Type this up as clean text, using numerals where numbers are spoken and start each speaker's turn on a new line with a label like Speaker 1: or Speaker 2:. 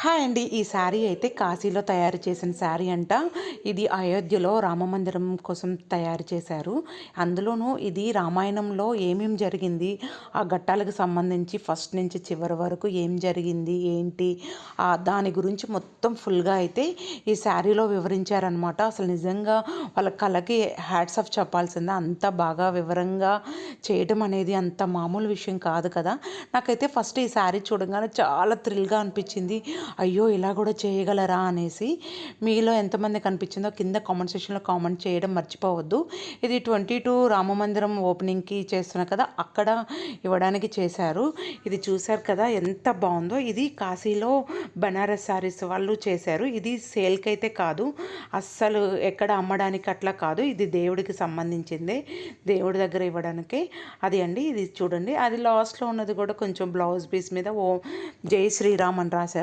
Speaker 1: Hi అండి. ఈ శారీ అయితే కాశీలో తయారు చేసిన శారీ అంట. ఇది అయోధ్యలో రామమందిరం కోసం తయారు చేశారు. అందులోనూ ఇది రామాయణంలో ఏమేం జరిగింది, ఆ ఘట్టాలకు సంబంధించి ఫస్ట్ నుంచి చివరి వరకు ఏం జరిగింది, ఏంటి దాని గురించి మొత్తం ఫుల్‌గా అయితే ఈ శారీలో వివరించారనమాట. అసలు నిజంగా వాళ్ళ కళకి హ్యాట్స్ ఆఫ్ చెప్పాల్సిందే. అంత బాగా వివరంగా చేయడం అనేది అంత మామూలు విషయం కాదు కదా! నాకైతే ఫస్ట్ ఈ శారీ చూడంగానే చాలా థ్రిల్‌గా అనిపించింది. అయ్యో! ఇలా కూడా చేయగలరా అనేసి. మీలో ఎంతమంది కనిపించిందో కింద కామెంట్ సెక్షన్‌లో కామెంట్ చేయడం మర్చిపోవద్దు. ఇది 22 రామమందిరం ఓపెనింగ్‌కి చేస్తున్నా కదా! అక్కడ ఇవ్వడానికి చేశారు. ఇది చూసారు కదా! ఎంత బావుందో. ఇది కాశీలో బనారస్ శారీస్ వాళ్ళు చేశారు. ఇది సేల్‌కైతే కాదు. అస్సలు ఎక్కడ అమ్మడానికి అట్లా కాదు. ఇది దేవుడికి సంబంధించిందే. దేవుడి దగ్గర ఇవ్వడానికే. అది అండి. ఇది చూడండి. అది లాస్ట్‌లో ఉన్నది కూడా కొంచెం బ్లౌజ్ పీస్ మీద జై శ్రీరామ్ అని రాశారు.